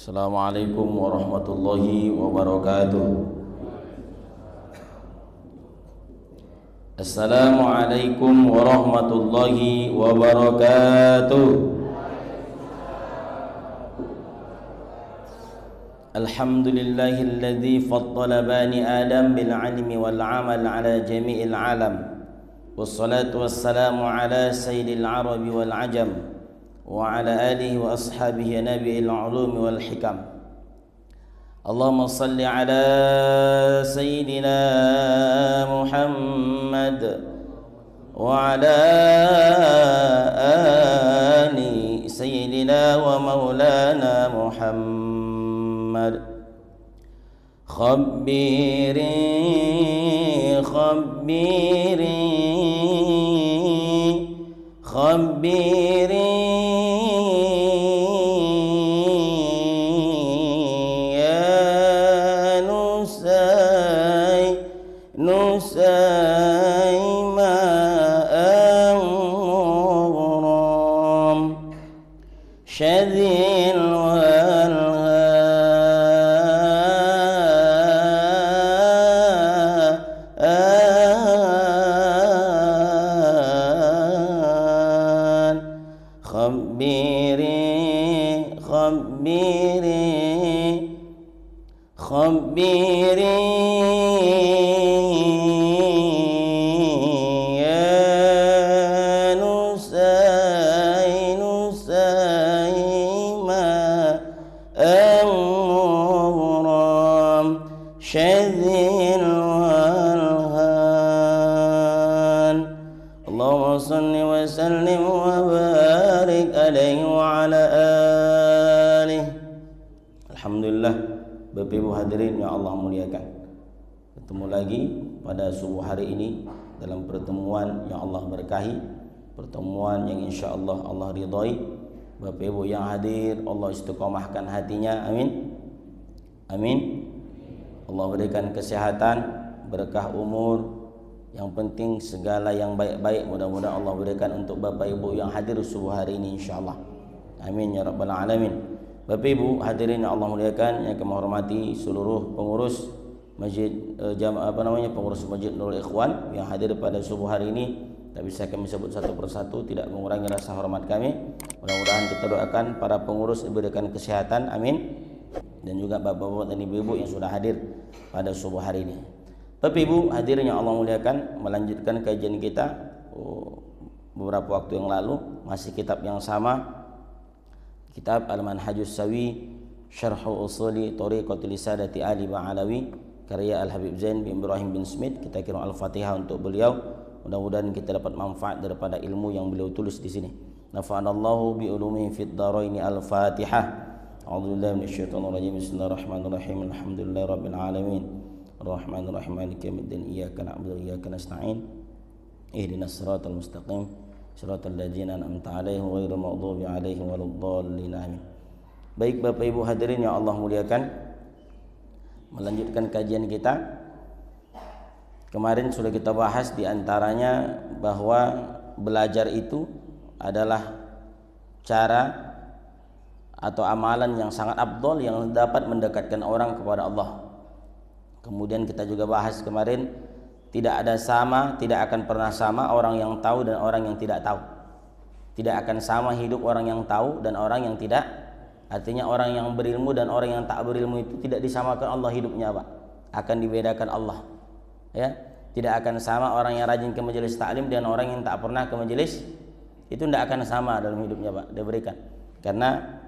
Assalamualaikum warahmatullahi wabarakatuh. Assalamualaikum warahmatullahi wabarakatuh. Alhamdulillahilladzi faddala bani Adam bil ilmi wal amal ala jami'il alam. Wassalatu wassalamu ala sayyidil arabi wal ajam wa ala alihi wa ashabihi nabiil ulumi wal hikam. Allahumma salli ala sayyidina Muhammad wa ala ali sayyidina wa maulana Muhammad. Khabbiri شذي والهان خبري شذل والهان اللهم صل وسلم وبارك عليه وعلى آله. Alhamdulillah, Bapak Ibu hadirin yang Allah muliakan, ketemu lagi pada subuh hari ini dalam pertemuan yang Allah berkahi, pertemuan yang insya Allah Allah ridhai. Bapak Ibu yang hadir, Allah istiqomahkan hatinya, amin amin. Allah berikan kesehatan, berkah umur, yang penting segala yang baik-baik mudah-mudahan Allah berikan untuk Bapak Ibu yang hadir subuh hari ini insyaallah. Amin ya rabbal alamin. Bapak Ibu hadirin yang Allah muliakan, yang kami hormati seluruh pengurus masjid pengurus Masjid Nurul Ikhwan yang hadir pada subuh hari ini. Tak bisa kami sebut satu persatu, tidak mengurangi rasa hormat kami. Mudah-mudahan kita doakan para pengurus diberikan kesehatan, amin. Dan juga bapak-bapak dan ibu-ibu yang sudah hadir pada subuh hari ini. Bapak Ibu hadirin yang Allah muliakan, melanjutkan kajian kita beberapa waktu yang lalu, masih kitab yang sama, kitab Al-Manhajus Sawi Syarhu Usuli Thariqatul Sadati Ali Ba'alawi karya Al-Habib Zain bin Ibrahim bin Smith. Kita kirim Al-Fatihah untuk beliau. Mudah-mudahan kita dapat manfaat daripada ilmu yang beliau tulis di sini. Nafa'anallahu bi ulumihi fid dharaini. Al-Fatihah. A'udzubillahi minasyaitonir rajim. Bismillahirrahmanirrahim. Alhamdulillahi rabbil alamin. Arrahmanir rahim. Maliki yaumiddin. Iyyaka na'budu wa iyyaka nasta'in. Ihdinas siratal mustaqim. Siratal ladzina an'amta 'alaihim ghairil maghdubi 'alaihim waladdallin. Amin. Baik Bapak Ibu hadirin yang Allah muliakan, melanjutkan kajian kita. Kemarin sudah kita bahas di antaranya bahwa belajar itu adalah cara atau amalan yang sangat afdal yang dapat mendekatkan orang kepada Allah. Kemudian kita juga bahas kemarin, tidak akan pernah sama orang yang tahu dan orang yang tidak tahu. Tidak akan sama hidup orang yang tahu dan orang yang tidak. Artinya orang yang berilmu dan orang yang tak berilmu itu tidak disamakan Allah hidupnya, Pak. Akan dibedakan Allah. Ya, tidak akan sama orang yang rajin ke majelis taklim dan orang yang tak pernah ke majelis. Itu tidak akan sama dalam hidupnya, Pak. Diberikan. Karena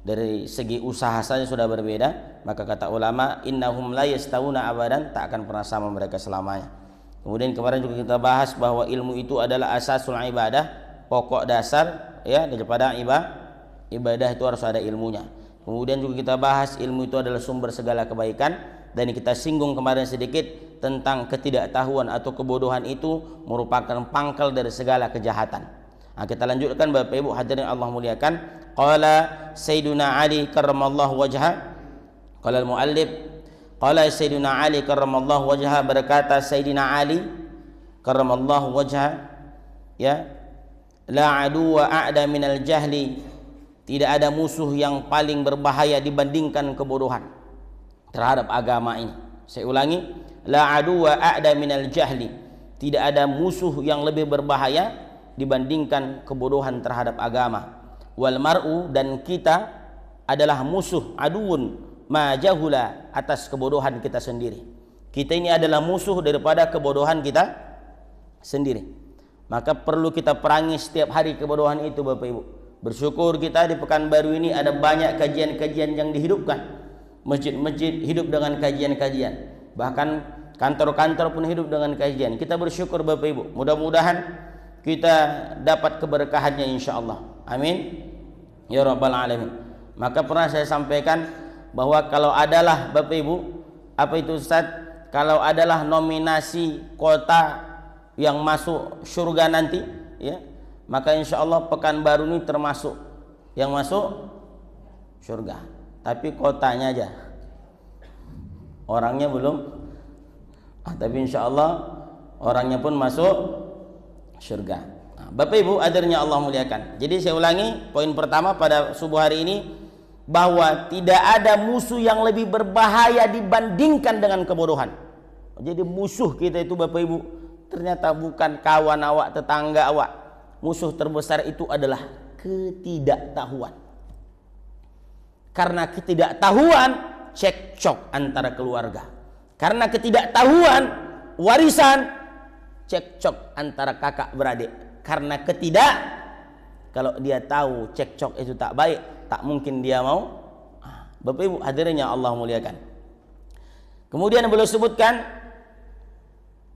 dari segi usaha saja sudah berbeda, maka kata ulama innahum la yastawuna abadan, tak akan pernah sama mereka selamanya. Kemudian kemarin juga kita bahas bahwa ilmu itu adalah asasul ibadah, pokok dasar ya daripada ibadah itu harus ada ilmunya. Kemudian juga kita bahas ilmu itu adalah sumber segala kebaikan, dan kita singgung kemarin sedikit tentang ketidaktahuan atau kebodohan itu merupakan pangkal dari segala kejahatan. Nah, kita lanjutkan Bapak Ibu hadirin Allah muliakan. Qala Sayyiduna Ali karramallahu wajha. Qala al-muallif, qala Sayyiduna Ali karramallahu wajha, berkata Sayyidina Ali karramallahu wajha, ya, la aduwa a'da minal jahli Tidak ada musuh yang paling berbahaya dibandingkan kebodohan terhadap agama ini. Saya ulangi, la aduwa a'da minal jahli. Tidak ada musuh yang lebih berbahaya dibandingkan kebodohan terhadap agama. Wal mar'u, dan kita adalah musuh, aduun ma jahula, atas kebodohan kita sendiri. Kita ini adalah musuh daripada kebodohan kita sendiri. Maka perlu kita perangi setiap hari kebodohan itu, Bapak Ibu. Bersyukur kita di Pekanbaru ini ada banyak kajian-kajian yang dihidupkan. Masjid-masjid hidup dengan kajian-kajian, bahkan kantor-kantor pun hidup dengan kajian. Kita bersyukur Bapak Ibu, mudah-mudahan kita dapat keberkahannya insyaallah. Amin ya rabbal alamin. Maka pernah saya sampaikan bahwa kalau adalah Bapak Ibu, apa itu Ustaz, kalau adalah nominasi kota yang masuk surga nanti, ya, maka insyaallah Pekanbaru ini termasuk yang masuk surga. Tapi kotanya aja, orangnya belum. Tapi insya Allah orangnya pun masuk surga. Bapak Ibu hadirnya Allah muliakan. Jadi saya ulangi, poin pertama pada subuh hari ini, bahwa tidak ada musuh yang lebih berbahaya dibandingkan dengan kebodohan. Jadi musuh kita itu Bapak Ibu ternyata bukan kawan awak, tetangga awak. Musuh terbesar itu adalah ketidaktahuan. Karena ketidaktahuan cekcok antara keluarga. Karena ketidaktahuan warisan cekcok antara kakak beradik. Karena kalau dia tahu cekcok itu tak baik, tak mungkin dia mau. Bapak Ibu hadirnya Allah muliakan. Kemudian beliau sebutkan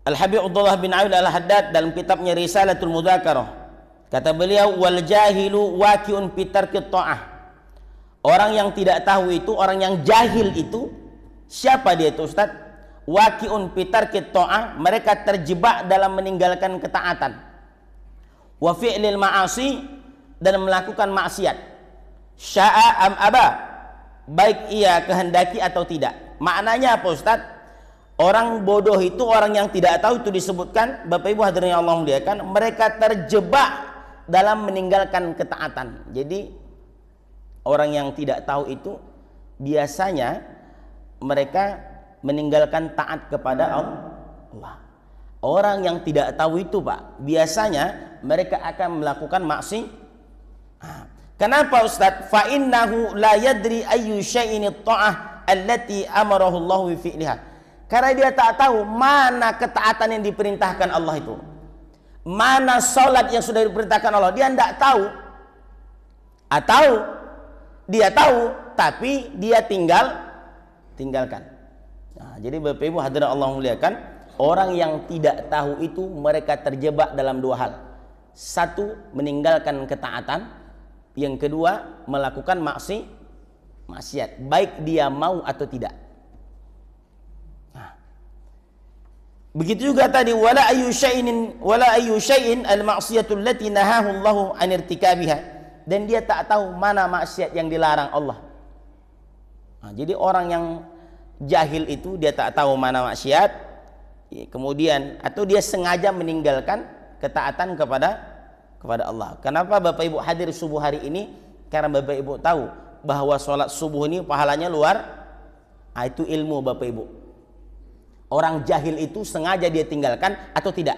Al-Habib Abdullah bin Abil Al-Haddad dalam kitabnya Risalatul Mudzakarah. Kata beliau, wal jahilu waqi'un fi tarki ta'ah. Orang yang tidak tahu itu, orang yang jahil itu, siapa dia itu Ustaz? Waqi'un fi tarki ta'ah, mereka terjebak dalam meninggalkan ketaatan. Wa fi'lil ma'asi, dan melakukan maksiat. Sya'a am aba, baik ia kehendaki atau tidak. Maknanya apa Ustaz? Orang bodoh itu, orang yang tidak tahu, itu disebutkan Bapak Ibu hadirin yang Allah muliakan, mereka terjebak dalam meninggalkan ketaatan. Jadi orang yang tidak tahu itu biasanya mereka meninggalkan taat kepada Allah. Orang yang tidak tahu itu Pak, biasanya mereka akan melakukan maksiat. Kenapa Ustaz? Fa innahu la yadri ayyu syai'in at-ta'ah allati amarahu Allah bi fi'liha. Karena dia tak tahu mana ketaatan yang diperintahkan Allah itu. Mana salat yang sudah diperintahkan Allah, dia tidak tahu. Atau dia tahu tapi dia tinggalkan. Nah, jadi Bapak Ibu hadirin Allah muliakan, orang yang tidak tahu itu mereka terjebak dalam dua hal. Satu, meninggalkan ketaatan. Yang kedua, melakukan maksiat, baik dia mau atau tidak. Nah, begitu juga tadi, wala ayyu syai'in al-ma'siyatu allati nahahu Allahu an irtikabiha. Dan dia tak tahu mana maksiat yang dilarang Allah. Nah, jadi orang yang jahil itu dia tak tahu mana maksiat, kemudian atau dia sengaja meninggalkan ketaatan kepada Allah. Kenapa Bapak Ibu hadir subuh hari ini? Karena Bapak Ibu tahu bahwa sholat subuh ini pahalanya luar. Itu ilmu Bapak Ibu. Orang jahil itu sengaja dia tinggalkan atau tidak.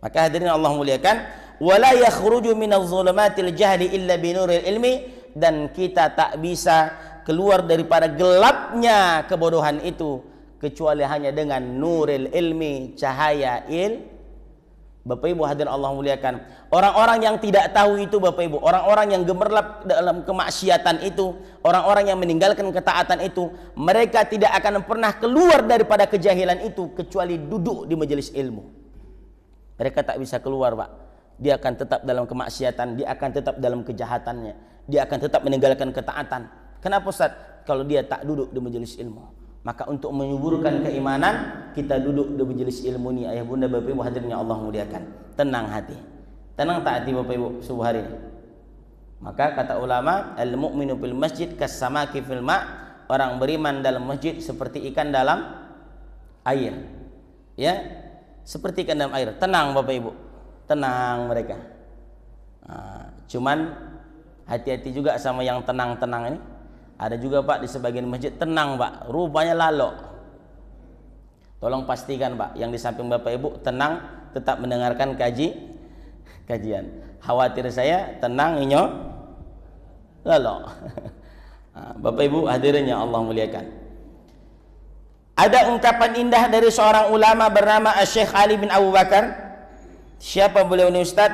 Maka hadirin Allah muliakan, wala yakhruju minadh dhulumatil jahli illa binuril ilmi, dan kita tak bisa keluar daripada gelapnya kebodohan itu kecuali hanya dengan nuril ilmi, cahaya Bapak Ibu hadirin Allah muliakan, orang-orang yang tidak tahu itu Bapak Ibu, orang-orang yang gemerlap dalam kemaksiatan itu, orang-orang yang meninggalkan ketaatan itu, mereka tidak akan pernah keluar daripada kejahilan itu kecuali duduk di majelis ilmu. Mereka tak bisa keluar Pak. Dia akan tetap dalam kemaksiatan, dia akan tetap dalam kejahatannya, dia akan tetap meninggalkan ketaatan. Kenapa Ustaz? Kalau dia tak duduk di majelis ilmu. Maka untuk menyuburkan keimanan, kita duduk di majelis ilmu ini. Ayah bunda Bapak Ibu hadirin yang Allah muliakan, tenang hati, tenang tak hati Bapak Ibu subuh hari ini. Maka kata ulama, al-mu'minu fil masjid kas-samaki fil ma', orang beriman dalam masjid seperti ikan dalam air. Ya, seperti ikan dalam air. Tenang Bapak Ibu, tenang mereka. Cuman hati-hati juga sama yang tenang-tenang ini. Ada juga Pak di sebagian masjid tenang Pak, rupanya lalok. Tolong pastikan Pak, yang di samping Bapak Ibu tenang, tetap mendengarkan kajian. Khawatir saya tenang inyo lalok. Bapak Ibu hadirin yang Allah muliakan. Ada ungkapan indah dari seorang ulama bernama Syekh Ali bin Abu Bakar. Siapa beliau ini Ustaz?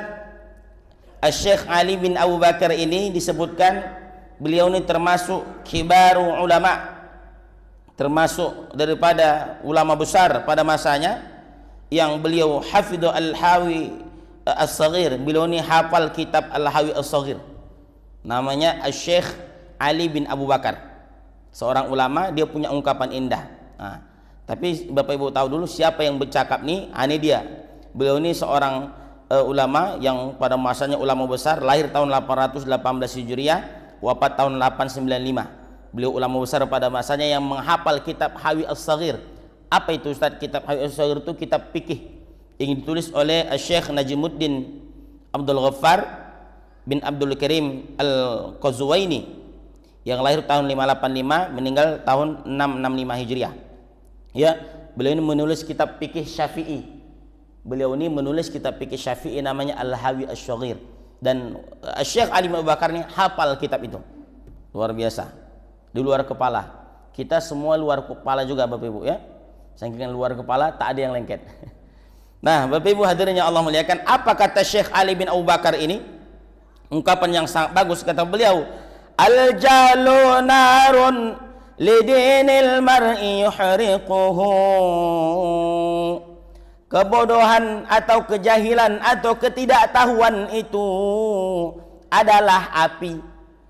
Syekh Ali bin Abu Bakar ini disebutkan beliau ini termasuk kibaru ulama, termasuk daripada ulama besar pada masanya, yang beliau hafidhu al-Hawi as-Saghir. Beliau ini hafal kitab al-Hawi as-Saghir. Namanya Syekh Ali bin Abu Bakar, seorang ulama. Dia punya ungkapan indah. Tapi Bapak Ibu tahu dulu siapa yang bercakap nih? Ini dia. Beliau ini seorang ulama yang pada masanya ulama besar, lahir tahun 818 Hijriah, wafat tahun 895. Beliau ulama besar pada masanya yang menghafal kitab Hawi as-Saghir. Apa itu Ustaz kitab Hawi as-Saghir? Itu kitab fikih yang ditulis oleh Syekh Najimuddin Abdul Ghaffar bin Abdul Karim Al-Qazwaini yang lahir tahun 585, meninggal tahun 665 Hijriah. Ya, beliau ini menulis kitab fikih Syafi'i. Beliau ini menulis kitab fikih Syafi'i namanya Al-Hawi as-Saghir. Dan Syekh Ali bin Abu Bakar ini hafal kitab itu. Luar biasa. Di luar kepala. Kita semua luar kepala juga Bapak Ibu ya. Saking luar kepala tak ada yang lengket. Nah, Bapak Ibu hadirin yang Allah muliakan, apa kata Syekh Ali bin Abu Bakar ini? Ungkapan yang sangat bagus kata beliau. Al-jalu narun lidinil mar'i yuhriquhu. Kebodohan atau kejahilan atau ketidaktahuan itu adalah api.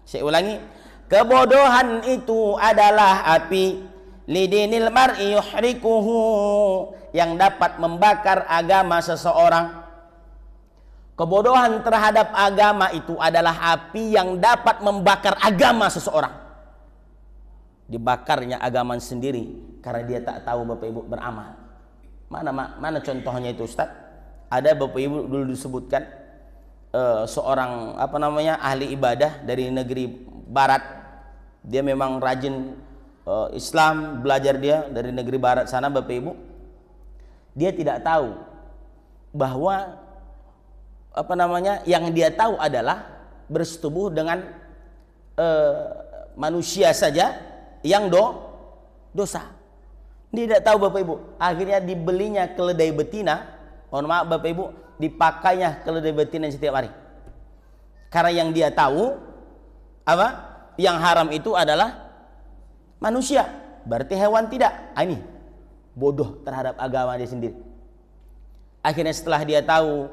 Saya ulangi, kebodohan itu adalah api. Lidinil mar'i yuhriquhu, yang dapat membakar agama seseorang. Kebodohan terhadap agama itu adalah api yang dapat membakar agama seseorang. Dibakarnya agama sendiri karena dia tak tahu Bapak Ibu beramal. Mana contohnya itu Ustaz? Ada Bapak Ibu dulu disebutkan seorang ahli ibadah dari negeri barat. Dia memang rajin Islam, belajar dia dari negeri barat sana Bapak Ibu. Dia tidak tahu bahwa yang dia tahu adalah bersetubuh dengan manusia saja yang dosa. Dia tidak tahu Bapak Ibu. Akhirnya dibelinya keledai betina. Mohon maaf Bapak Ibu, dipakainya keledai betina setiap hari. Karena yang dia tahu yang haram itu adalah manusia, berarti hewan tidak. Ini bodoh terhadap agama dia sendiri. Akhirnya setelah dia tahu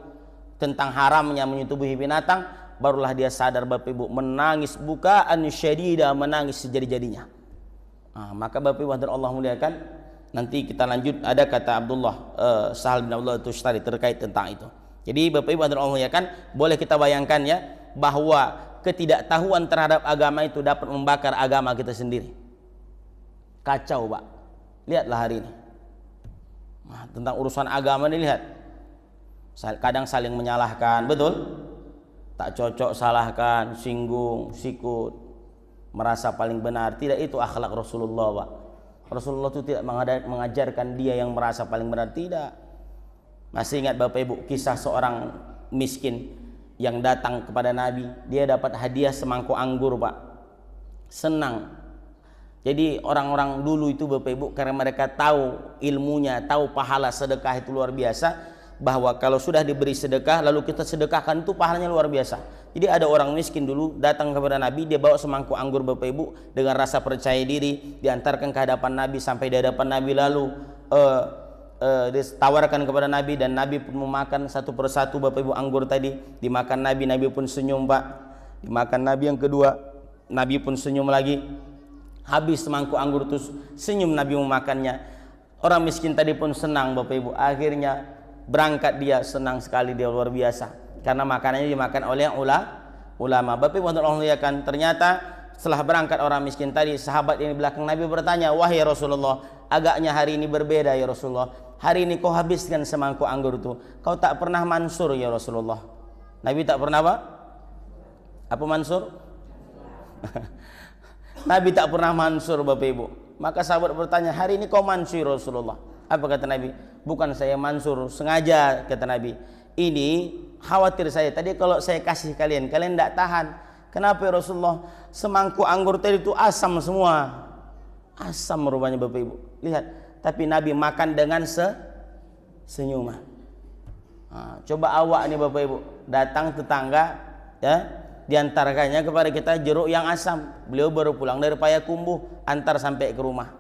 tentang haramnya menyetubuhi binatang, barulah dia sadar Bapak Ibu, menangis bukaan syadida, menangis sejadi-jadinya. Maka Bapak Ibu hadirin Allah muliakan, nanti kita lanjut, ada kata Abdullah Sahal bin Abdullah Tustari terkait tentang itu. Jadi Bapak Ibu hadirin Allah muliakan, boleh kita bayangkan ya, bahwa ketidaktahuan terhadap agama itu dapat membakar agama kita sendiri. Kacau Pak, lihatlah hari ini tentang urusan agama ini, lihat, kadang saling menyalahkan, betul? Tak cocok salahkan, singgung, sikut, merasa paling benar. Tidak itu akhlak Rasulullah Pak. Rasulullah itu tidak mengajarkan dia yang merasa paling benar, tidak. Masih ingat Bapak Ibu kisah seorang miskin yang datang kepada Nabi. Dia dapat hadiah semangkuk anggur Pak. Senang. Jadi orang-orang dulu itu Bapak Ibu, karena mereka tahu ilmunya, tahu pahala sedekah itu luar biasa, bahwa kalau sudah diberi sedekah lalu kita sedekahkan itu pahalanya luar biasa. Jadi ada orang miskin dulu datang kepada Nabi, dia bawa semangkuk anggur Bapak Ibu dengan rasa percaya diri, diantarkan ke hadapan Nabi. Sampai di hadapan Nabi lalu ditawarkan kepada Nabi, dan Nabi pun memakan satu persatu Bapak Ibu anggur tadi. Dimakan Nabi, Nabi pun senyum Pak. Dimakan Nabi yang kedua, Nabi pun senyum lagi. Habis semangkuk anggur itu senyum Nabi memakannya. Orang miskin tadi pun senang Bapak Ibu. Akhirnya berangkat dia, senang sekali dia, luar biasa, karena makanannya dimakan oleh ulama. Bapak Ibu Allah, ternyata setelah berangkat orang miskin tadi, sahabat yang di belakang Nabi bertanya, wahai Rasulullah, agaknya hari ini berbeda ya Rasulullah. Hari ini kau habiskan semangkuk anggur itu, kau tak pernah mansur ya Rasulullah. Nabi tak pernah apa? Apa mansur? Nabi tak pernah mansur, Bapak Ibu. Maka sahabat bertanya, hari ini kau mansur Rasulullah? Apa kata Nabi? Bukan saya mansur sengaja, kata Nabi. Ini khawatir saya. Tadi kalau saya kasih kalian tidak tahan. Kenapa ya Rasulullah? Semangkuk anggur tadi itu asam semua. Asam rupanya, Bapak Ibu. Lihat. Tapi Nabi makan dengan senyuman. Nah, coba awak nih Bapak Ibu, datang tetangga, ya, diantarkannya kepada kita jeruk yang asam. Beliau baru pulang dari Payakumbuh, antar sampai ke rumah.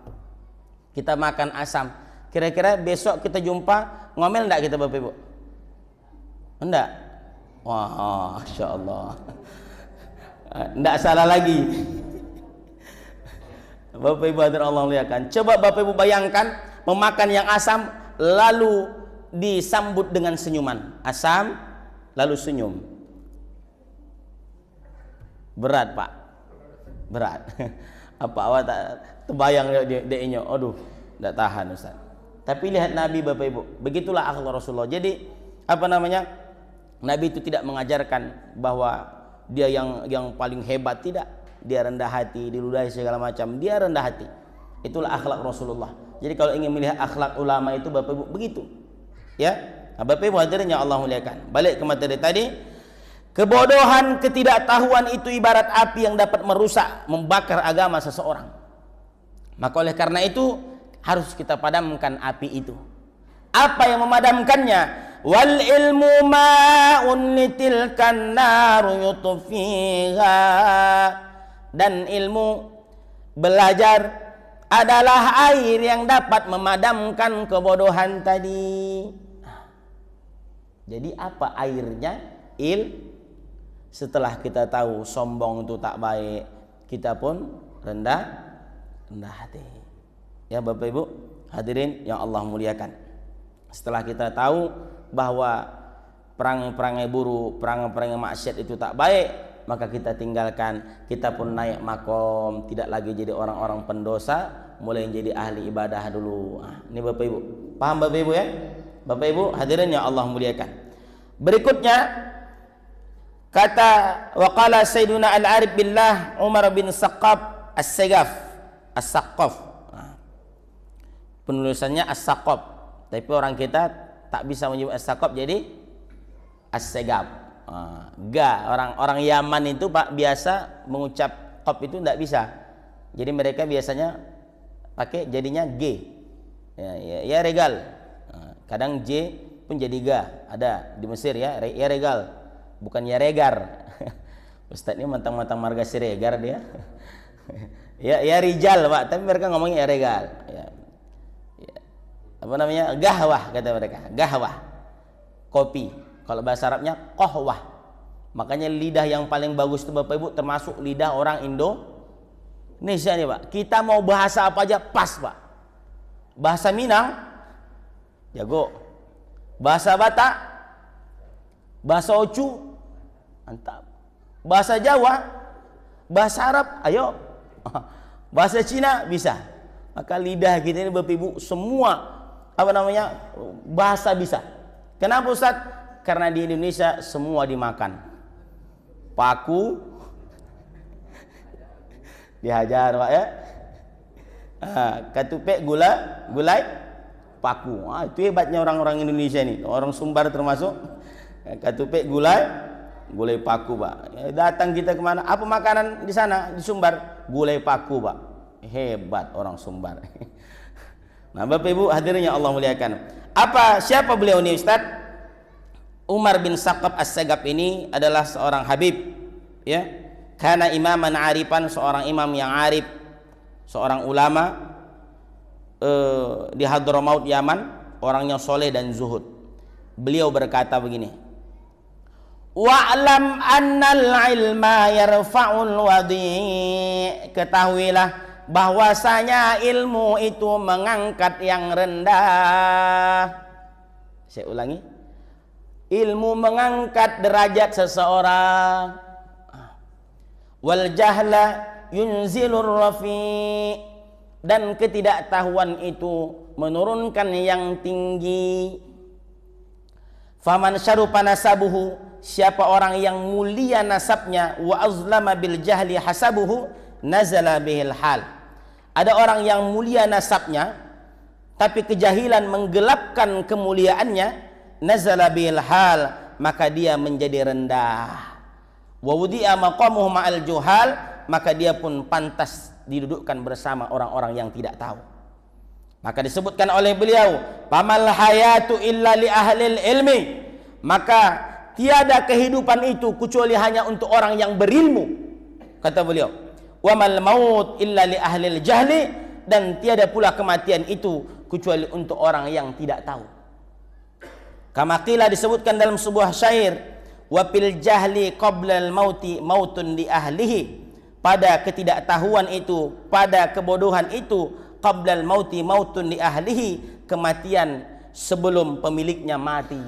Kita makan asam. Kira-kira besok kita jumpa, ngomel enggak kita Bapak Ibu? Enggak? Wah, Masya Allah. Enggak salah lagi. Bapak Ibu hadirin Allah muliakan. Coba Bapak Ibu bayangkan memakan yang asam lalu disambut dengan senyuman. Asam lalu senyum. Berat, Pak. Berat. Apa awak tak terbayang dia aduh, enggak tahan Ustaz. Tapi lihat Nabi Bapak Ibu, begitulah akhlak Rasulullah. Jadi apa namanya? Nabi itu tidak mengajarkan bahwa dia yang paling hebat, tidak. Dia rendah hati, diludahi segala macam, dia rendah hati. Itulah akhlak Rasulullah. Jadi kalau ingin melihat akhlak ulama itu Bapak Ibu begitu. Ya. Nah, Bapak Ibu hadirin yang Allah muliakan. Balik ke materi tadi. Kebodohan, ketidaktahuan itu ibarat api yang dapat merusak, membakar agama seseorang. Maka oleh karena itu harus kita padamkan api itu. Apa yang memadamkannya? Wal ilmu ma'un litilkan naru yutfiha. Dan ilmu, belajar adalah air yang dapat memadamkan kebodohan tadi. Jadi apa airnya? Setelah kita tahu sombong itu tak baik, kita pun rendah hati. Ya Bapak Ibu hadirin yang Allah muliakan. Setelah kita tahu bahwa perangai-perangai buruk, perangai-perangai maksiat itu tak baik, maka kita tinggalkan, kita pun naik makom, tidak lagi jadi orang-orang pendosa, mulai jadi ahli ibadah dulu. Ini Bapak Ibu, paham Bapak Ibu ya? Bapak Ibu hadirin yang Allah muliakan. Berikutnya kata waqala Sayyiduna Al-Arif Billah Umar bin Saqqab As-Saqqaf. Penulisannya As-Saqqaf, tapi orang kita tak bisa menyebut As-Saqqaf, jadi As-Segaf. Orang Yaman itu Pak biasa mengucap qaf itu tidak bisa. Jadi mereka biasanya pakai jadinya G. Ya regal. Kadang J pun jadi ga. Ada di Mesir ya regal. Bukan ya regar. Ustaz ini mentang-mentang marga Siregar dia. ya rijal Pak, tapi mereka ngomongnya ya regal. Ya. Apa namanya? Gahwah kata mereka. Gahwah. Kopi. Kalau bahasa Arabnya qahwah. Makanya lidah yang paling bagus itu Bapak Ibu termasuk lidah orang Indonesia nih Pak. Kita mau bahasa apa aja pas Pak. Bahasa Minang jago. Bahasa Batak, bahasa Ocu mantap. Bahasa Jawa, bahasa Arab ayo. Bahasa Cina bisa. Maka lidah kita ini Bapak Ibu semua apa namanya bahasa bisa. Kenapa Ustaz? Karena di Indonesia semua dimakan. Paku dihajar Pak ya. Ketupek gulai paku. Itu hebatnya orang-orang Indonesia ini. Orang Sumbar termasuk. Ketupek gulai paku Pak. Datang kita kemana? Apa makanan di sana di Sumbar? Gulai paku Pak. Hebat orang Sumbar. Nah Bapak Ibu hadirin yang Allah muliakan. Siapa beliau ini Ustaz? Umar bin Saqqab As-Segaf ini adalah seorang habib, ya. Kana imaman arifan, seorang imam yang arif, seorang ulama di Hadramaut Yaman, orangnya soleh dan zuhud. Beliau berkata begini, wa'lam annal ilma yarfa'ul wadi'. Ketahuilah bahwasanya ilmu itu mengangkat yang rendah. Saya ulangi, ilmu mengangkat derajat seseorang. Wal jahla yunzilur rafi'. Dan ketidaktahuan itu menurunkan yang tinggi. Faman syarupa nasabuhu, siapa orang yang mulia nasabnya, wa azlama bil jahli hasabuhu, nazala bihil hal. Ada orang yang mulia nasabnya, tapi kejahilan menggelapkan kemuliaannya, nazala bihil hal, maka dia menjadi rendah. Wa wudi'a maqamuhu ma'al juhal, maka dia pun pantas didudukkan bersama orang-orang yang tidak tahu. Maka disebutkan oleh beliau, pamal hayatu illa li ahlil ilmi, maka tiada kehidupan itu kecuali hanya untuk orang yang berilmu, kata beliau. Wa mal maut illa li ahlil jahli, dan tiada pula kematian itu kecuali untuk orang yang tidak tahu. Kama qila, disebutkan dalam sebuah syair, wa fil jahli qabla al mauti mautun li ahlihi, pada ketidaktahuan itu, pada kebodohan itu, qablal mauti mautun li ahlihi, kematian sebelum pemiliknya mati.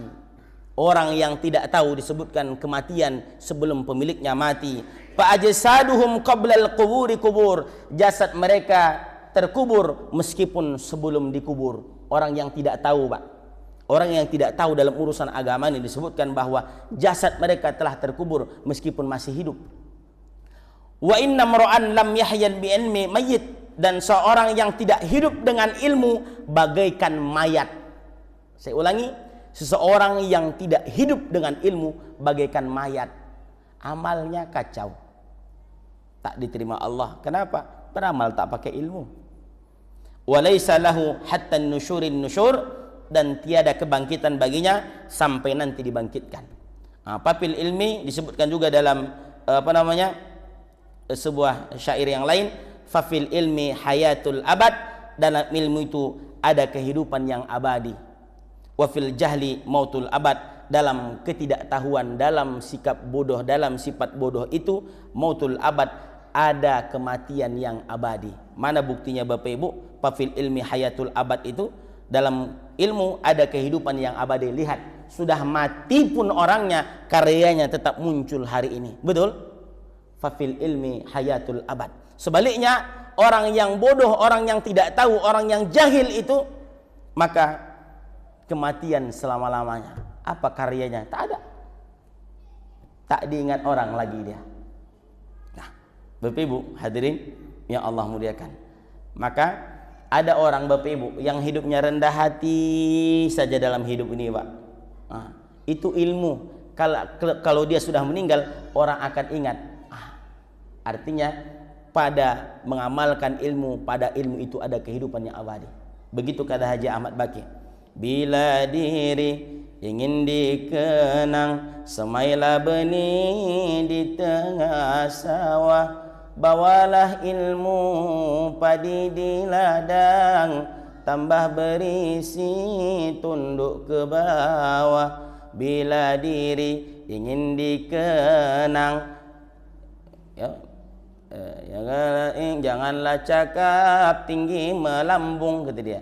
Orang yang tidak tahu disebutkan kematian sebelum pemiliknya mati. Fa ajsaduhum qablal quburi kubur, jasad mereka terkubur meskipun sebelum dikubur. Orang yang tidak tahu, Pak, orang yang tidak tahu dalam urusan agama ini disebutkan bahwa jasad mereka telah terkubur meskipun masih hidup. Wa inna mar'an lam yahyan bi ilmi mayyit, dan seorang yang tidak hidup dengan ilmu bagaikan mayat. Saya ulangi, seseorang yang tidak hidup dengan ilmu bagaikan mayat. Amalnya kacau, tak diterima Allah. Kenapa? Beramal tak pakai ilmu. Wa laisa lahu hatta nushurin nushur, dan tiada kebangkitan baginya sampai nanti dibangkitkan. Papil ilmi disebutkan juga dalam sebuah syair yang lain, fafil ilmi hayatul abad, dalam ilmu itu ada kehidupan yang abadi. Wafil jahli mautul abad, dalam ketidaktahuan, dalam sikap bodoh, dalam sifat bodoh itu mautul abad, ada kematian yang abadi. Mana buktinya Bapak Ibu? Fafil ilmi hayatul abad itu, dalam ilmu ada kehidupan yang abadi. Lihat, sudah mati pun orangnya, karyanya tetap muncul hari ini. Betul? Fafil ilmi hayatul abad. Sebaliknya, orang yang bodoh, orang yang tidak tahu, orang yang jahil itu, maka kematian selama-lamanya. Apa karyanya? Tak ada. Tak diingat orang lagi dia. Nah, Bapak Ibu hadirin yang Allah muliakan, maka ada orang, Bapak Ibu, yang hidupnya rendah hati saja dalam hidup ini, Pak. Nah, itu ilmu. Kalau dia sudah meninggal, orang akan ingat. Artinya pada mengamalkan ilmu, pada ilmu itu ada kehidupan yang abadi. Begitu kata Haji Ahmad Baqi, bila diri ingin dikenang, semailah benih di tengah sawah, bawalah ilmu padi di ladang, tambah berisi tunduk ke bawah. Bila diri ingin dikenang, janganlah cakap tinggi melambung, kata dia.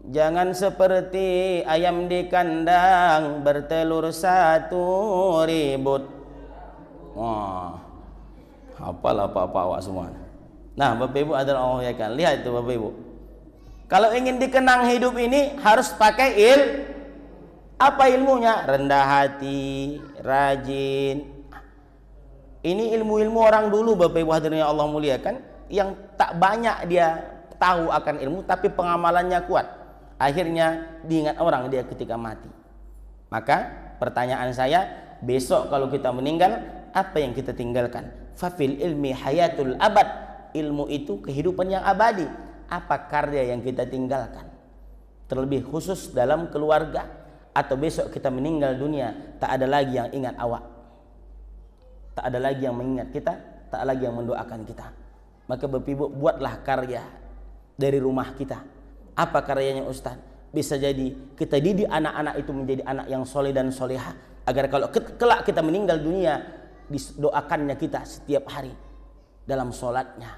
Jangan seperti ayam di kandang, bertelur satu ribut. Wah, hafal apa-apa awak semua. Nah, Bapak Ibu adalah Allah ya kan. Lihat itu Bapak Ibu. Kalau ingin dikenang hidup ini harus pakai apa ilmunya? Rendah hati, rajin. Ini ilmu-ilmu orang dulu, Bapak Ibu hadirin yang Allah muliakan, yang tak banyak dia tahu akan ilmu, tapi pengamalannya kuat. Akhirnya diingat orang dia ketika mati. Maka pertanyaan saya, besok kalau kita meninggal, apa yang kita tinggalkan? Fafil ilmi hayatul abad, ilmu itu kehidupan yang abadi. Apa karya yang kita tinggalkan? Terlebih khusus dalam keluarga, atau besok kita meninggal dunia, tak ada lagi yang ingat awak, tak ada lagi yang mengingat kita, tak ada lagi yang mendoakan kita. Maka Bapak Ibu, buatlah karya dari rumah kita. Apa karyanya Ustaz? Bisa jadi kita didik anak-anak itu menjadi anak yang soleh dan soleha, agar kalau kelak kita meninggal dunia, didoakannya kita setiap hari dalam sholatnya.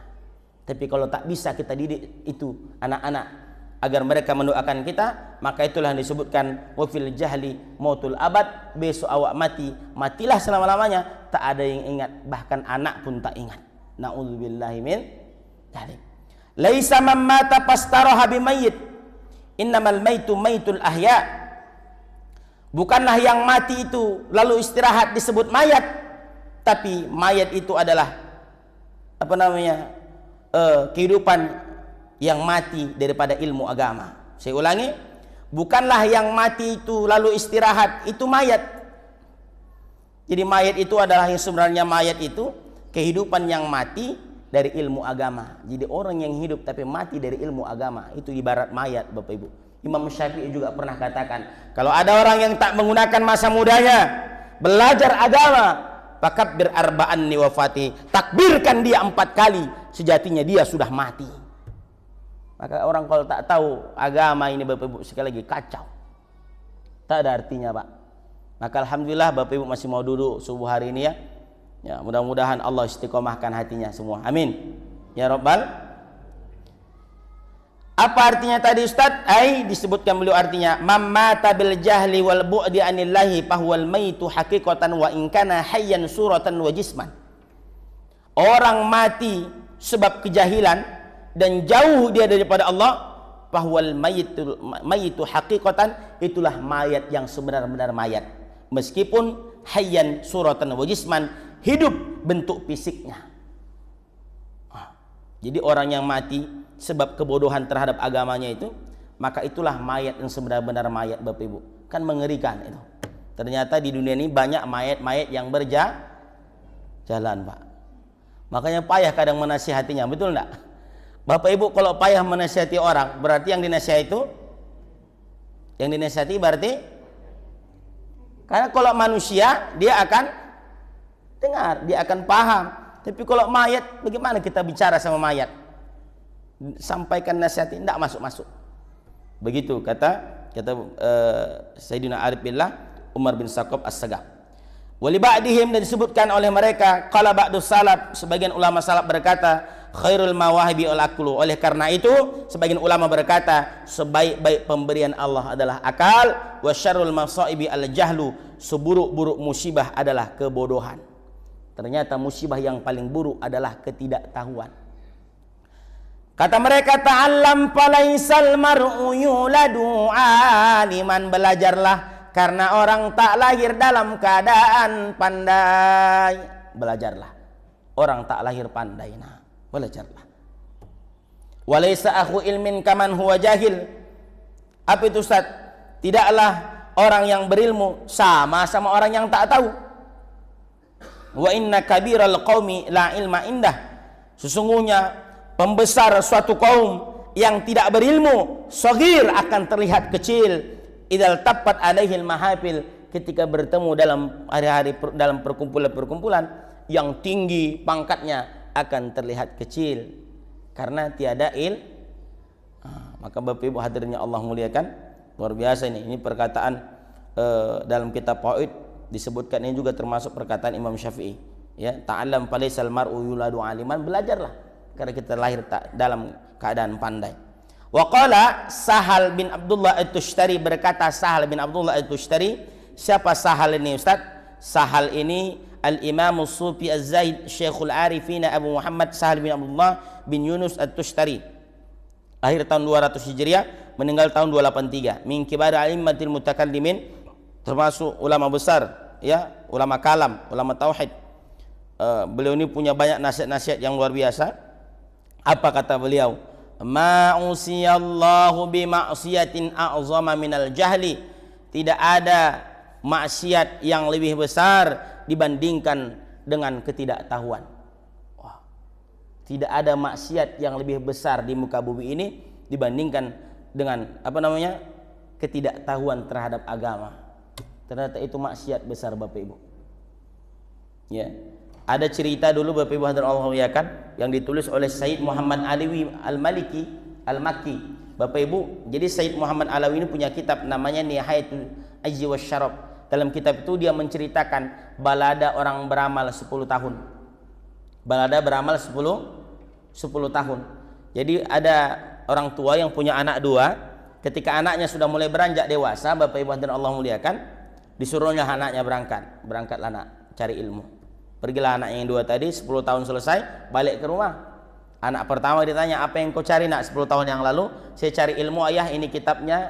Tapi kalau tak bisa kita didik itu anak-anak agar mereka mendoakan kita, maka itulah yang disebutkan wafil jahli mautul abad, besok awak mati, matilah selama-lamanya, tak ada yang ingat, bahkan anak pun tak ingat. Na'udzubillahi min dzalik. Laisa man mata fastaraha bimayyit, innamal maitu maitul ahya, Bukanlah yang mati itu lalu istirahat disebut mayat, tapi mayat itu adalah kehidupan yang mati daripada ilmu agama. Saya ulangi, bukanlah yang mati itu lalu istirahat itu mayat. Jadi mayat itu adalah yang sebenarnya mayat itu kehidupan yang mati dari ilmu agama. Jadi orang yang hidup tapi mati dari ilmu agama itu ibarat mayat, Bapak Ibu. Imam Syafi'i juga pernah katakan, kalau ada orang yang tak menggunakan masa mudanya belajar agama, fakabbir arba'an li wafati, takbirkan dia 4 kali, sejatinya dia sudah mati. Maka orang kalau tak tahu agama ini, Bapak Ibu, sekali lagi kacau, tak ada artinya, Pak. Maka alhamdulillah Bapak Ibu masih mau duduk subuh hari ini, ya mudah-mudahan Allah istiqomahkan hatinya semua, amin ya Rabbal. Apa artinya tadi Ustaz? Disebutkan beliau artinya, mamata bil jahli wal bu'di anillahi fahuwal maitu haqiqatan wa in kana hayyan suratan wa jisman. Orang mati sebab kejahilan dan jauh dia daripada Allah, fahuwal maitu haqiqatan, itulah mayat yang sebenar-benar mayat, meskipun hayyan suratan wa jisman, hidup bentuk fisiknya. Jadi orang yang mati sebab kebodohan terhadap agamanya itu, maka itulah mayat yang sebenar-benar mayat, Bapak Ibu. Kan mengerikan itu. Ternyata di dunia ini banyak mayat-mayat yang berjalan, Pak. Makanya payah kadang menasihatinya, betul enggak? Bapak Ibu kalau payah menasihati orang, berarti yang dinasihati berarti, karena kalau manusia dia akan dengar, dia akan paham. Tapi kalau mayat, bagaimana kita bicara sama mayat? Sampaikan nasihat, tidak masuk-masuk. Begitu kata Sayyidina Arif Billah Umar bin Saqab As-Sagaf. Wali ba'dihim, dan disebutkan oleh mereka, qala ba'du salaf, sebagian ulama salaf berkata, khairul mawahibi al-aqlu. Oleh karena itu sebagian ulama berkata, sebaik-baik pemberian Allah adalah akal, wa syarrul masaibi al-jahlu, seburuk-buruk musibah adalah kebodohan. Ternyata musibah yang paling buruk adalah ketidaktahuan. Kata mereka, ta'allam falaisal mar'u yuladu aliman, belajarlah karena orang tak lahir dalam keadaan pandai. Belajarlah, orang tak lahir pandai. Nah, belajarlah. Walaysa akhu ilmin kaman huwa jahil. Apa itu Ustaz? Tidaklah orang yang berilmu sama orang yang tak tahu. Wa inna kabiral qaumi la ilma indah. Sesungguhnya pembesar suatu kaum yang tidak berilmu, saghir, akan terlihat kecil, idal tapat alaihil mahafil, ketika bertemu dalam hari-hari dalam perkumpulan-perkumpulan yang tinggi pangkatnya akan terlihat kecil karena tiada maka Bapak Ibu hadirin Allah muliakan, luar biasa ini perkataan dalam kitab Fawaid disebutkan, ini juga termasuk perkataan Imam Syafi'i, ya, ta'allam falaisal mar'u yuladu aliman, belajarlah karena kita lahir dalam keadaan pandai. Wa qala Sahal bin Abdullah At-Tustari, berkata Sahal bin Abdullah At-Tustari. Siapa Sahal ini Ustaz? Sahal ini Al-Imam As-Sufi Az-Zahid Syekhul Arifin Abu Muhammad Sahal bin Abdullah bin Yunus At-Tustari, lahir tahun 200 Hijriah, meninggal tahun 283. Min kibar alimmatil mutakallimin, termasuk ulama besar, ya, ulama kalam, ulama tauhid. Beliau ini punya banyak nasihat-nasihat yang luar biasa. Apa kata beliau? Ma'usiyallahu bi ma'siyatin a'zama minal jahli. Tidak ada maksiat yang lebih besar dibandingkan dengan ketidaktahuan. Wah. Tidak ada maksiat yang lebih besar di muka bumi ini dibandingkan dengan ketidaktahuan terhadap agama. Ternyata itu maksiat besar, Bapak Ibu. Ya. Ada cerita dulu Bapak Ibu hadirin Allah muliakan yang ditulis oleh Sayyid Muhammad Alawi Al-Maliki Al-Makki. Bapak Ibu, jadi Sayyid Muhammad Alawi ini punya kitab namanya Nihayatul Ajzi Wasyarab. Dalam kitab itu dia menceritakan balada orang beramal 10 tahun. Balada beramal 10 tahun. Jadi ada orang tua yang punya anak 2. Ketika anaknya sudah mulai beranjak dewasa, Bapak Ibu hadirin Allah muliakan, disuruhnya anaknya berangkatlah anak cari ilmu. Pergilah anak yang 2 tadi, 10 tahun selesai, balik ke rumah. Anak pertama ditanya, apa yang kau cari nak 10 tahun yang lalu? Saya cari ilmu ayah, ini kitabnya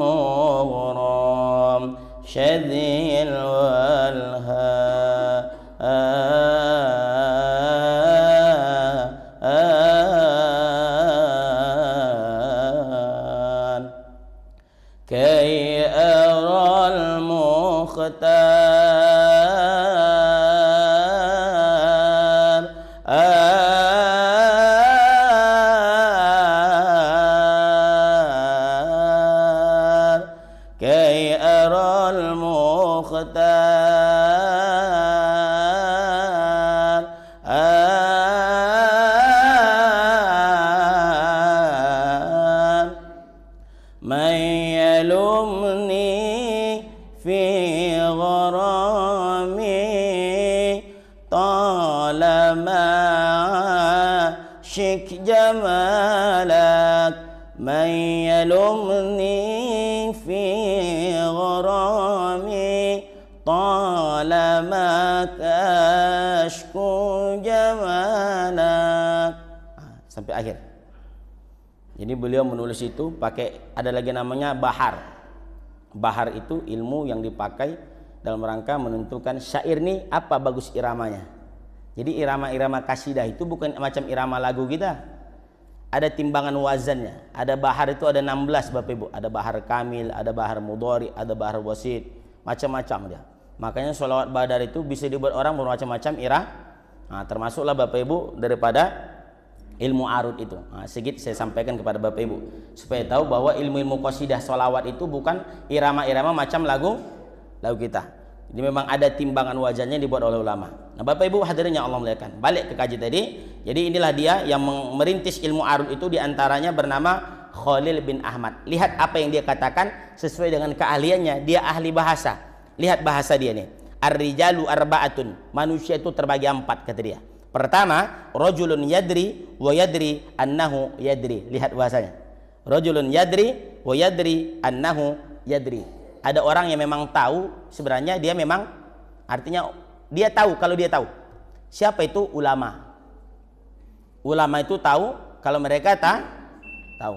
مغرم شذي والهان كي أرى المختار كي أرى المختار من يلومني في غرامي طالما عاشق جمالك من يلومني في غرامي طالما أشكو جمالك. Sampai akhir. Jadi beliau menulis itu pakai, ada lagi namanya bahar. Bahar itu ilmu yang dipakai dalam rangka menentukan syair ini apa bagus iramanya. Jadi irama-irama kasidah itu bukan macam irama lagu kita. Ada timbangan wazannya. Ada bahar itu ada 16 Bapak Ibu. Ada bahar kamil, ada bahar mudhari, ada bahar wasid, macam-macam dia. Makanya sholawat badar itu bisa dibuat orang bermacam-macam irah. Nah, termasuklah Bapak Ibu daripada ilmu arud itu. Nah, sedikit saya sampaikan kepada Bapak Ibu supaya tahu bahwa ilmu-ilmu qasidah sholawat itu bukan irama-irama macam lagu kita. Jadi memang ada timbangan wazannya dibuat oleh ulama. Nah, Bapak Ibu hadirin yang Allah muliakan, balik ke kaji tadi. Jadi inilah dia yang merintis ilmu arud itu, diantaranya bernama Khalil bin Ahmad. Lihat apa yang dia katakan sesuai dengan keahliannya. Dia ahli bahasa. Lihat bahasa dia nih. Ar-rijalu arba'atun. Manusia itu terbagi 4 kata dia. Pertama, rajulun yadri wa yadri annahu yadri. Lihat bahasanya. Rajulun yadri wa yadri annahu yadri. Ada orang yang memang tahu, sebenarnya dia memang, artinya dia tahu kalau dia tahu. Siapa itu? Ulama. Ulama itu tahu kalau mereka tahu.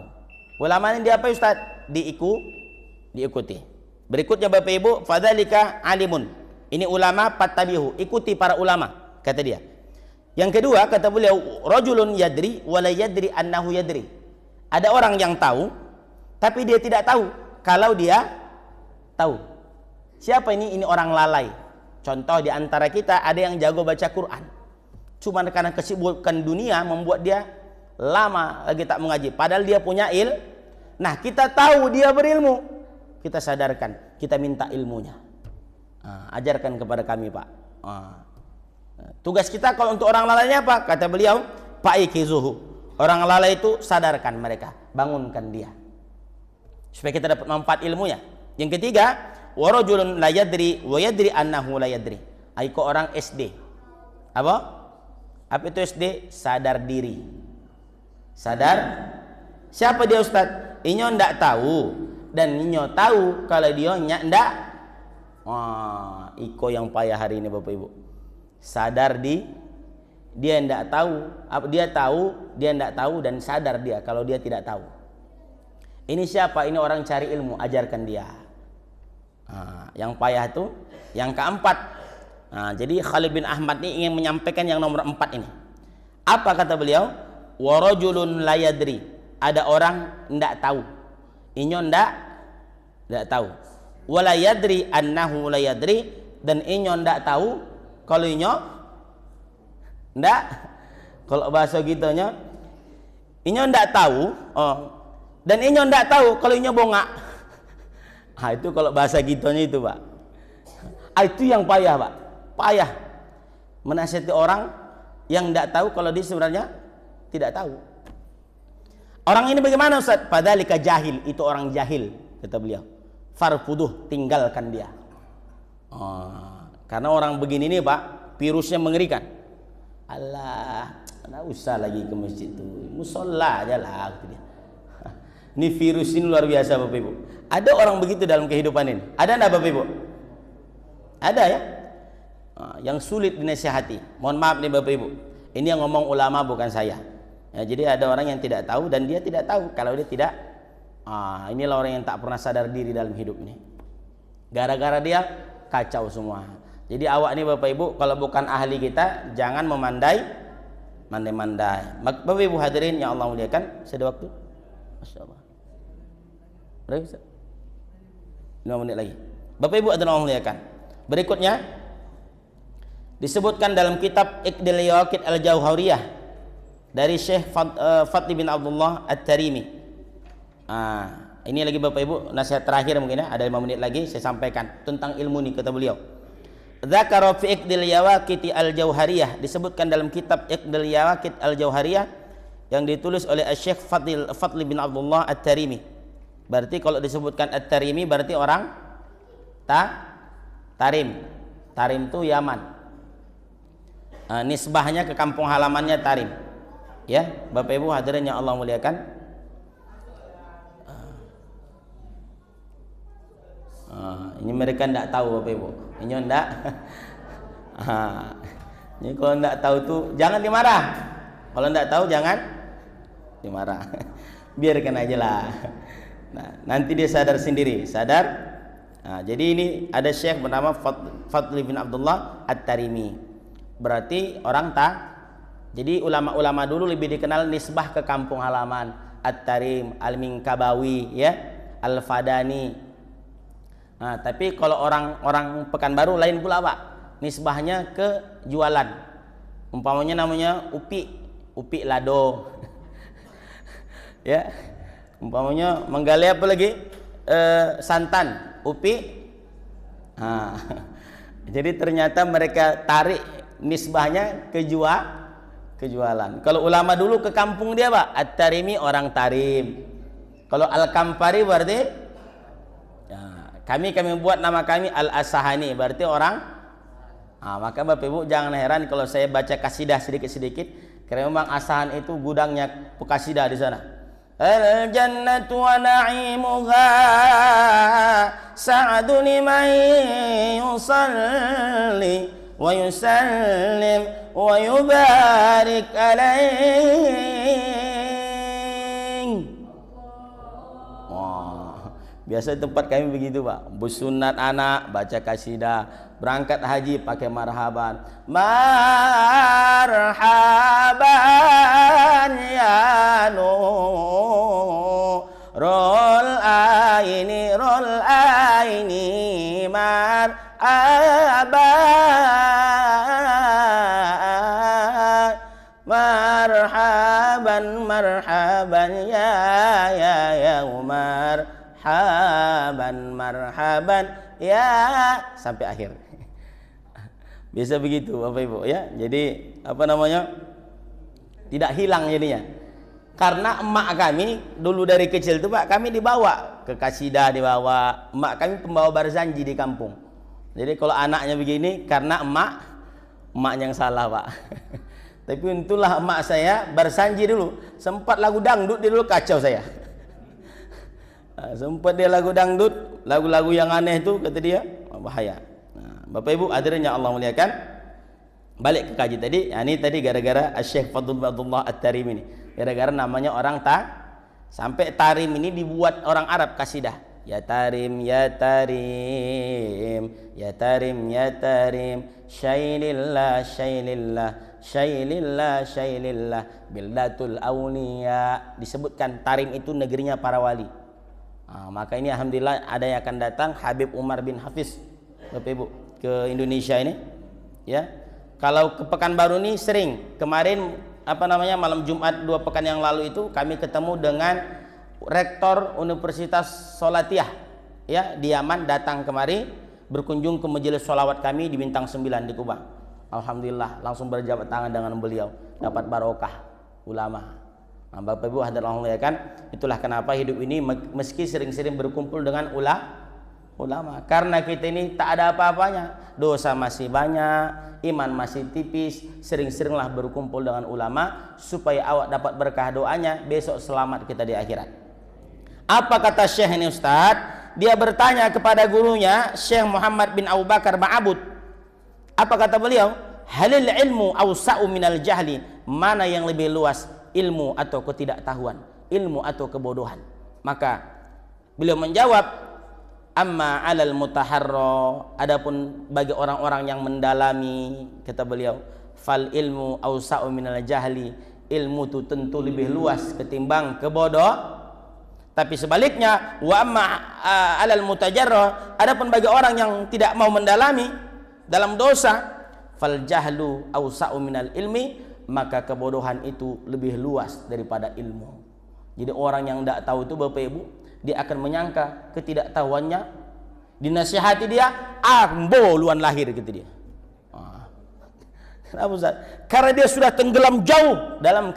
Ulama ini dia apa Ustaz? Diikuti. Berikutnya Bapak Ibu, fadzalika alimun. Ini ulama fattabihu, ikuti para ulama, kata dia. Yang kedua kata beliau, rajulun yadri wa la yadri annahu yadri. Ada orang yang tahu tapi dia tidak tahu kalau dia tahu. Siapa ini? Ini orang lalai. Contoh di antara kita ada yang jago baca Quran. Cuma karena kesibukan dunia membuat dia lama lagi tak mengaji. Padahal dia punya Nah, kita tahu dia berilmu, kita sadarkan, kita minta ilmunya. Ajarkan kepada kami, Pak. Tugas kita kalau untuk orang lalainya apa? Kata beliau, fa'ikizuhu. Orang lalai itu sadarkan mereka, bangunkan dia, supaya kita dapat manfaat ilmunya. Yang ketiga, warajulun la yadri wa yadri annahu la yadri. Aiko orang SD. Apa itu SD? Sadar diri. Sadar. Siapa dia Ustaz? Inyo ndak tahu dan inyo tahu kalau dia ndak. Iko yang payah hari ini Bapak Ibu. Sadar dia ndak tahu, dia tahu, dia ndak tahu dan sadar dia kalau dia tidak tahu. Ini siapa? Ini orang cari ilmu, ajarkan dia. Yang payah itu yang keempat. Jadi Khalil bin Ahmad ini ingin menyampaikan yang nomor 4 ini. Apa kata beliau? Warajulun la yadri. Ada orang ndak tahu. Inyo ndak tahu. Wala yadri annahu la yadri, dan inyo ndak tahu kalau inyo ndak, kalau bahasa gitunya inyo ndak tahu, dan inyo ndak tahu kalau inyo bongak. Itu kalau bahasa gitunya itu, Pak. Itu yang payah, Pak. Payah menasihati orang yang ndak tahu kalau dia sebenarnya tidak tahu. Orang ini bagaimana Ustaz? Padalika jahil, itu orang jahil, kata beliau. Farfuduh, tinggalkan dia. Karena orang begini nih Pak, virusnya mengerikan. Allah, nggak usah lagi ke masjid itu, musola aja lah. Ini virus ini luar biasa Bapak Ibu. Ada orang begitu dalam kehidupan ini. Ada enggak Bapak Ibu? Ada ya. Yang sulit dinasihati. Mohon maaf nih Bapak Ibu. Ini yang ngomong ulama bukan saya. Ya, jadi ada orang yang tidak tahu dan dia tidak tahu kalau dia tidak Inilah orang yang tak pernah sadar diri dalam hidup ini. Gara-gara dia kacau semua. Jadi awak ini Bapak Ibu, kalau bukan ahli kita, jangan mandai-mandai. Bapak Ibu hadirin yang Allah muliakan, sudah waktu? Masya Allah. Berapa? 5 menit lagi. Bapak Ibu hadirin Allah muliakan. Berikutnya disebutkan dalam kitab Iqdil Yawaqid Al-Jauhariyah dari Syekh Fadli bin Abdullah At-Tarimi. Ini lagi Bapak Ibu nasihat terakhir mungkin ya, ada 5 menit lagi saya sampaikan tentang ilmu ini, kata beliau. Dzakara fi Iqdil Yawaqid Al-Jauhariyah, disebutkan dalam kitab Iqdil Yawaqid Al-Jauhariyah yang ditulis oleh Syekh Fadli bin Abdullah At-Tarimi. Berarti kalau disebutkan At-Tarimi berarti orang Tarim. Tarim itu Yaman. Nisbahnya ke kampung halamannya Tarim. Ya, Bapak Ibu hadirin yang Allah muliakan. Ini mereka tidak tahu Bapak Ibu. Ini enggak. Ini kalau enggak tahu tuh jangan dimarah. Kalau enggak tahu jangan dimarah. Biarkan aja lah. Nah, nanti dia sadar sendiri, sadar. Jadi ini ada syekh bernama Fadli bin Abdullah At-Tarimi. Berarti orang jadi ulama-ulama dulu lebih dikenal nisbah ke kampung halaman. At-Tarim, Al-Minkabawi, ya, Al-Fadani. Tapi kalau orang Pekanbaru lain pula Pak. Nisbahnya ke jualan. Umpamanya namanya Upi Lado. Ya. Umpamanya menggali apa lagi? Santan, Upi. Jadi ternyata mereka tarik nisbahnya ke jualan. Kalau ulama dulu ke kampung dia Pak, At-Tarimi orang Tarim. Kalau Al-Kampari berarti kami buat nama kami Al-Asahani, berarti orang. Maka Bapak Ibu jangan heran kalau saya baca kasidah sedikit-sedikit, karena memang Asahan itu gudangnya kasidah di sana. Al-jannatu wa na'imuha sa'adun liman yusalli wa yusallim wa yubarik alaih. Biasa tempat kami begitu Pak. Bersunat anak baca kasidah, berangkat haji pakai marhaban. Marhaban ya nurul aini marhaban marhaban ya Umar. Marhaban ya sampai akhir. Biasa begitu Bapak Ibu ya. Jadi apa namanya? Tidak hilang jadinya. Karena emak kami dulu dari kecil tuh Pak, kami dibawa ke kasidah, dibawa. Emak kami pembawa barzanji di kampung. Jadi kalau anaknya begini karena emaknya yang salah Pak. Tapi untunglah emak saya barzanji dulu. Sempat lagu dangdut dia dulu kacau saya. Sempat dia lagu dangdut, lagu-lagu yang aneh itu kata dia bahaya. Bapak Ibu hadirin yang Allah muliakan, balik ke kaji tadi. Ini tadi gara-gara Syekh Fadli bin Abdullah At-Tarim ini, gara-gara namanya orang sampai Tarim ini dibuat orang Arab kasidah. Ya Tarim ya Tarim ya Tarim ya Tarim syailillah syailillah syailillah syailillah bildatul awliya. Disebutkan Tarim itu negerinya para wali. Maka ini alhamdulillah ada yang akan datang Habib Umar bin Hafiz Bapak Ibu ke Indonesia ini ya. Kalau ke Pekanbaru ini sering. Kemarin malam Jumat 2 pekan yang lalu itu kami ketemu dengan Rektor Universitas Solatiyah ya di Yaman, datang kemari berkunjung ke majelis sholawat kami di Bintang 9 di Kubang. Alhamdulillah langsung berjabat tangan dengan beliau, dapat barokah ulama. Bapak Ibu hadirin Allah ya kan, itulah kenapa hidup ini meski sering-sering berkumpul dengan ulama, karena kita ini tak ada apa-apanya, dosa masih banyak, iman masih tipis. Sering-seringlah berkumpul dengan ulama supaya awak dapat berkah doanya, besok selamat kita di akhirat. Apa kata Syekh ini Ustaz? Dia bertanya kepada gurunya Syekh Muhammad bin Abu Bakar Ma'abud. Apa kata beliau? Halil ilmu awsa'u minal jahli. Mana yang lebih luas, ilmu atau ketidaktahuan, ilmu atau kebodohan? Maka beliau menjawab, amma 'alal mutaharra, adapun bagi orang-orang yang mendalami, kata beliau, fal ilmu awsa'u minal jahli, ilmu itu tentu lebih luas ketimbang kebodoh. Tapi sebaliknya, wa amma 'alal mutajarra, adapun bagi orang yang tidak mau mendalami dalam dosa, fal jahlu awsa'u minal ilmi, maka kebodohan itu lebih luas daripada ilmu. Jadi orang yang tidak tahu itu Bapak Ibu, dia akan menyangka ketidaktahuannya, dinasihati dia, boluan lahir gitu dia. Kenapa Ustaz? Karena dia sudah tenggelam jauh dalam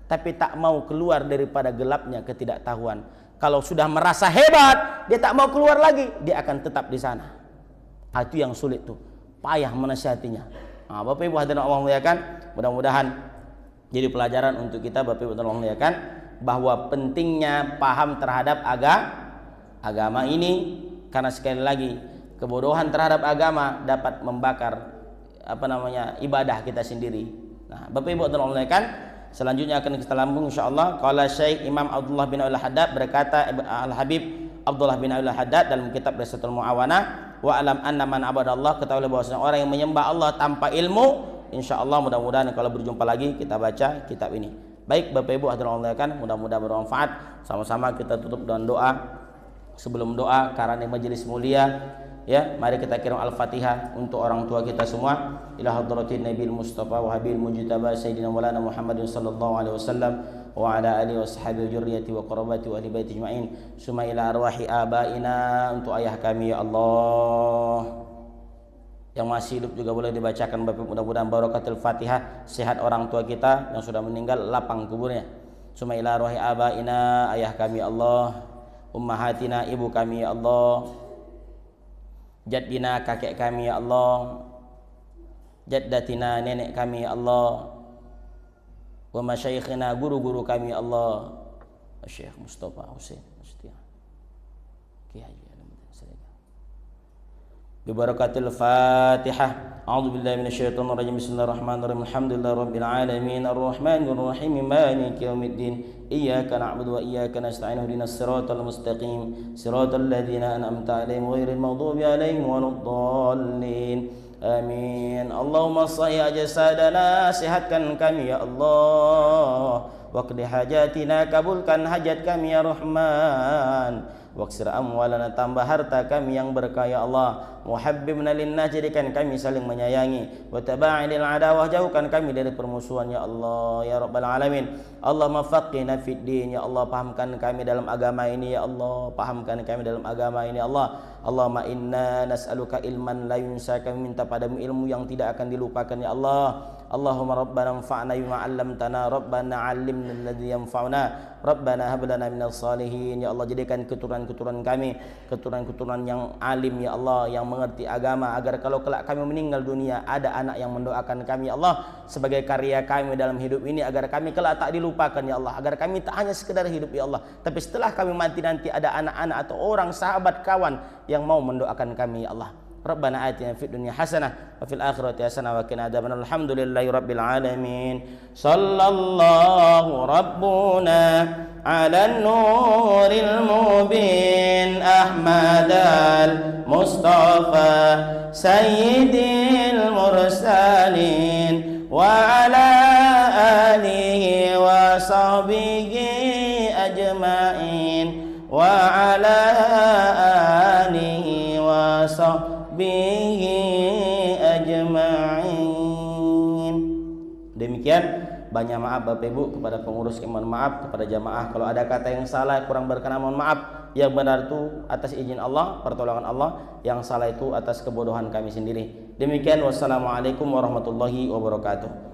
tapi tak mau keluar daripada gelapnya ketidaktahuan. Kalau sudah merasa hebat, dia tak mau keluar lagi, dia akan tetap di sana. Itu yang sulit tuh, payah menasihatinya. Bapak Ibu hadirin Allah muliakan, mudah-mudahan jadi pelajaran untuk kita Bapak Ibu Allah muliakan, bahwa pentingnya paham terhadap agama ini, karena sekali lagi kebodohan terhadap agama dapat membakar ibadah kita sendiri. Nah, Bapak Ibu Allah muliakan, selanjutnya akan kita lambung insyaallah. Qala Syekh Imam Abdullah bin Al-Haddad, berkata Al-Habib Abdullah bin Al-Haddad dalam kitab Risatul Muawanah, wa alam anna man abadallah, ketahuilah bahwasanya orang yang menyembah Allah tanpa ilmu, insyaallah mudah-mudahan kalau berjumpa lagi kita baca kitab ini. Baik Bapak Ibu hadirin Allah kan, mudah-mudahan bermanfaat. Sama-sama kita tutup dengan doa. Sebelum doa, karena majelis mulia, ya, mari kita kirim Al-Fatihah untuk orang tua kita semua. Ila hadratin Nabil Mustafa wa Habil Mujtaba Sayyidina Maulana Muhammadin sallallahu alaihi wasallam wa ala alihi wa sahbihi dzurriyyati wa qarabati wa ahli baiti ajmain. Summa ila arwahi abaina, untuk ayah kami ya Allah. Yang masih hidup juga boleh dibacakan Bapak, mudah-mudahan barakatul Fatihah, sehat orang tua kita yang sudah meninggal, lapang kuburnya. Summa ila arwahi abaina, ayah kami ya Allah, ummahatina, ibu kami ya Allah, jaddina, kakek kami ya Allah, jaddatina, nenek kami ya Allah, wa masyayikhina, guru-guru kami ya Allah, Syekh Mustafa Husain Mustiah, Kiai Bibarakatil Fatihah. A'udzu billahi minasyaitonir rajim. Bismillahirrahmanirrahim. Alhamdulillahi rabbil alamin arrahmanir rahim maliki yaumiddin. Iyyaka na'budu wa iyyaka nasta'in. Ihdinas siratal mustaqim. Siratal ladzina an'amta 'alaihim ghairil maghdubi 'alaihim waladdallin. Amin. Allahumma sahih ajsadana, sehatkan kami ya Allah. Waqdi hajatina, kabulkan hajat kami ya Rahman. Waksir amwalana, tambah harta kami yang berkah ya Allah. Muhabbibna linnas, jadikan kami saling menyayangi. Wa taba'idil adawah, jauhkan kami dari permusuhan ya Allah ya Rabbal alamin. Allahumma faqihna fid din ya Allah, pahamkan kami dalam agama ini ya Allah, pahamkan kami dalam agama ini ya Allah. Allahumma inna nas'aluka ilman la yunsa, kami minta padamu ilmu yang tidak akan dilupakan ya Allah. Allahumma rabbana anfa'na bima 'allamtana, rabbana 'allimna alladhi yanfa'una, rabbana hab lana minas salihin ya Allah. Jadikan keturunan kami keturunan yang alim ya Allah, yang mengerti agama, agar kalau kelak kami meninggal dunia ada anak yang mendoakan kami ya Allah sebagai karya kami dalam hidup ini, agar kami kelak tak dilupakan ya Allah, agar kami tak hanya sekedar hidup ya Allah, tapi setelah kami mati nanti ada anak-anak atau orang sahabat kawan yang mau mendoakan kami ya Allah. Rabbana atina fid dunya hasanah wa fil akhirati hasanah wa qina adzabannar. Alhamdulillahi rabbil alamin. Sallallahu rabbuna ala nuril mubin Ahmadal Mustafa sayyidil mursalin wa ala alihi wa sahbihi ajmain wa ala alihi wa sahbihi ajma'in. Demikian, banyak maaf Bapak Ibu kepada pengurus, mohon maaf kepada jamaah kalau ada kata yang salah kurang berkenan, mohon maaf. Yang benar itu atas izin Allah, pertolongan Allah, yang salah itu atas kebodohan kami sendiri. Demikian, wassalamualaikum warahmatullahi wabarakatuh.